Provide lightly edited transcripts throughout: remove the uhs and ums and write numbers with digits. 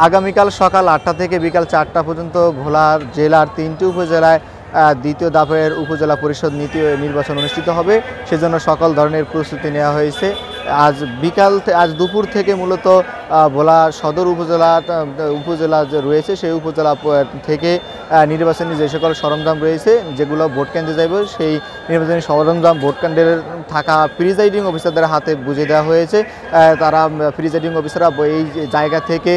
আগামীকাল সকাল ৮টা থেকে বিকাল ৪টা পর্যন্ত ভোলা জেলার ৩টি উপজেলায় দ্বিতীয় ধাপের উপজেলা পরিষদ নির্বাচন অনুষ্ঠিত হবে। সেজন্য সকল ধরনের প্রস্তুতি নেওয়া হয়েছে। আজ দুপুর থেকে মূলত ভোলা সদর উপজেলা যে রয়েছে সেই উপজেলা থেকে নির্বাচনী যে সকল সরঞ্জাম রয়েছে যেগুলো ভোট কেন্দ্রে যাবে সেই নির্বাচনী সরঞ্জাম ভোট কেন্দ্রের থাকা প্রিজাইডিং অফিসারদের হাতে বুঝে দেওয়া হয়েছে। তারা প্রিজাইডিং অফিসাররা এই জায়গা থেকে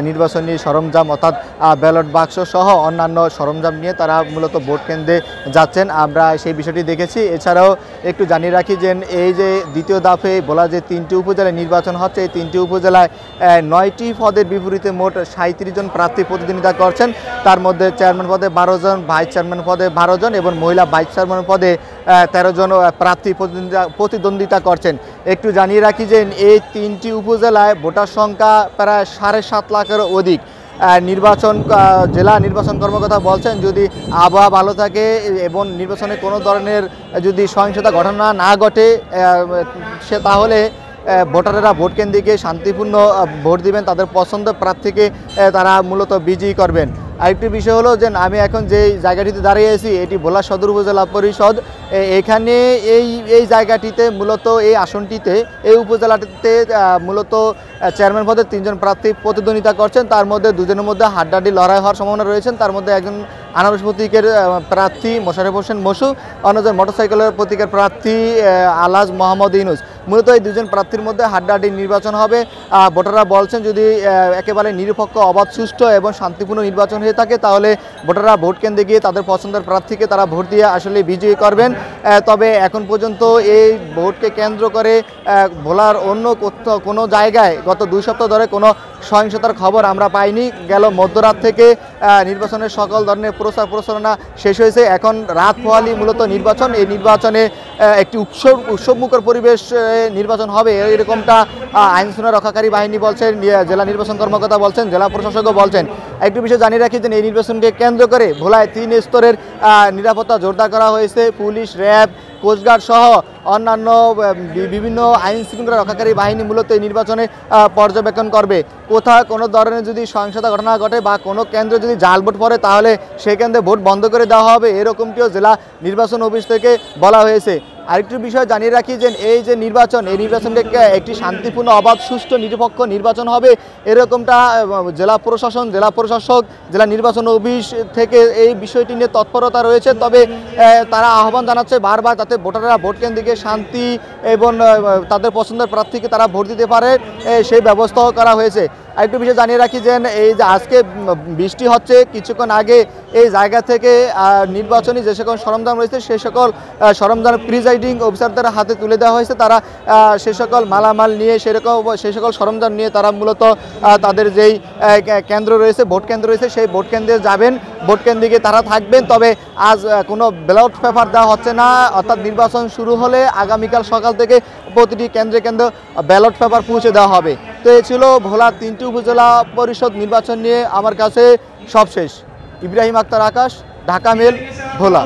নির্বাচনী সরঞ্জাম অর্থাৎ ব্যালট বাক্স সহ অন্যান্য সরঞ্জাম নিয়ে তারা মূলত ভোট কেন্দ্রে যাচ্ছেন। আমরা সেই বিষয়টি দেখেছি। এছাড়াও একটু জানিয়ে রাখি যে এই যে দ্বিতীয় ধাপে ভোলা যে 3টি উপজেলায় নির্বাচন হচ্ছে এই 3টি উপজেলায় 9টি পদের বিপরীতে মোট 37 জন প্রার্থী প্রতিদ্বন্দ্বিতা করছেন। তার মধ্যে চেয়ারম্যান পদে 12 জন, ভাইস চেয়ারম্যান পদে 12 জন এবং মহিলা ভাইস চেয়ারম্যান পদে 13 জন প্রার্থী প্রতিদ্বন্দ্বিতা করছেন। একটু জানিয়ে রাখি যে এই 3টি উপজেলায় ভোটার সংখ্যা প্রায় 7.5 লাখেরও অধিক। জেলা নির্বাচন কর্মকর্তা বলছেন যদি আবহাওয়া ভালো থাকে এবং নির্বাচনে কোনো ধরনের যদি সহিংসতা ঘটনা না ঘটে তাহলে ভোটারেরা ভোট কেন্দ্রে গিয়ে শান্তিপূর্ণ ভোট দিবেন, তাদের পছন্দের প্রার্থীকে তারা মূলত বিজয়ী করবেন। আরেকটি বিষয় হলো যে আমি এখন যে জায়গাটিতে দাঁড়িয়ে আছি এটি ভোলা সদর উপজেলা পরিষদ। এখানে এই জায়গাটিতে মূলত এই আসনটিতে এই উপজেলাটিতে মূলত চেয়ারম্যান পদে 3 জন প্রার্থী প্রতিদ্বন্দ্বিতা করছেন। তার মধ্যে 2 জনের মধ্যে হাড্ডাহাড্ডি লড়াই হওয়ার সম্ভাবনা রয়েছেন। তার মধ্যে একজন আনারস প্রতীকের প্রার্থী মোশাররফ হোসেন মসু, অন্যজন মোটরসাইকেলের প্রতীকের প্রার্থী আলহাজ মোহাম্মদ ইউনুস। মূলত এই 2 জন প্রার্থীর মধ্যে হাড্ডাহাড্ডি নির্বাচন হবে। ভোটাররা বলছেন যদি একেবারে নিরপেক্ষ, অবাধ, সুষ্ঠু এবং শান্তিপূর্ণ নির্বাচন হয়ে থাকে তাহলে ভোটাররা ভোট কেন্দ্রে গিয়ে তাদের পছন্দের প্রার্থীকে তারা ভোট দিয়ে আসলে বিজয়ী করবেন। তবে এখন পর্যন্ত এই ভোটকে কেন্দ্র করে ভোলার অন্য কোনো জায়গায় গত 2 সপ্তাহ ধরে কোনো সহিংসতার খবর আমরা পাইনি। গেল মধ্যরাত থেকে নির্বাচনের সকল ধরনের প্রচারণা শেষ হয়েছে। এখন রাত পোহালি মূলত নির্বাচন। এই নির্বাচনে একটি উৎসবমুখর পরিবেশ নির্বাচন হবে এরকমটা আইন শৃঙ্খলা রক্ষাকারী বাহিনী বলছেন, জেলা নির্বাচন কর্মকর্তা বলছেন, জেলা প্রশাসকও বলছেন। একটু বিষয় জানিয়ে রাখি যে এই নির্বাচনকে কেন্দ্র করে ভোলায় 3 স্তরের নিরাপত্তা জোরদার করা হয়েছে। পুলিশ, র্যাব, কোস্টগার্ড সহ অন্যান্য বিভিন্ন আইন শৃঙ্খলা রক্ষাকারী বাহিনী মূলত এই নির্বাচনে পর্যবেক্ষণ করবে। কোথাও কোনো ধরনের যদি সহিংসতা ঘটনা ঘটে বা কোনো কেন্দ্রে যদি জাল ভোট পড়ে তাহলে সেই কেন্দ্রে ভোট বন্ধ করে দেওয়া হবে, এরকমটিও জেলা নির্বাচন অফিস থেকে বলা হয়েছে। আরেকটি বিষয় জানিয়ে রাখি যে এই যে নির্বাচন এই নির্বাচনকে একটি শান্তিপূর্ণ, অবাধ, সুষ্ঠু, নিরপেক্ষ নির্বাচন হবে এরকমটা জেলা প্রশাসন, জেলা প্রশাসক, জেলা নির্বাচন অফিস থেকে এই বিষয়টি নিয়ে তৎপরতা রয়েছে। তবে তারা আহ্বান জানাচ্ছে বারবার যাতে ভোটাররা ভোট কেন্দ্রে গিয়ে শান্তি এবং তাদের পছন্দের প্রার্থীকে তারা ভোট দিতে পারে সেই ব্যবস্থাও করা হয়েছে। আরেকটু বিষয় জানিয়ে রাখি যে এই যে আজকে বৃষ্টি হচ্ছে, কিছুক্ষণ আগে এই জায়গা থেকে নির্বাচনী যে সকল সরঞ্জাম রয়েছে সেই সকল সরঞ্জাম প্রিজাইডিং অফিসারদের হাতে তুলে দেওয়া হয়েছে। তারা সে সকল মালামাল নিয়ে সেই সকল সরঞ্জাম নিয়ে তারা মূলত তাদের যেই কেন্দ্র রয়েছে, ভোট কেন্দ্র রয়েছে সেই ভোট কেন্দ্রে যাবেন, ভোট কেন্দ্রে গিয়ে তারা থাকবেন। তবে আজ কোনো ব্যালট পেপার দেওয়া হচ্ছে না, অর্থাৎ নির্বাচন শুরু হলে আগামীকাল সকাল থেকে প্রতিটি কেন্দ্রে ব্যালট পেপার পৌঁছে দেওয়া হবে। তো এ ছিল ভোলা 3টি উপজেলা পরিষদ নির্বাচন নিয়ে আমার কাছে সবশেষ। ইব্রাহিম আক্তার আকাশ, ঢাকা মেল, ভোলা।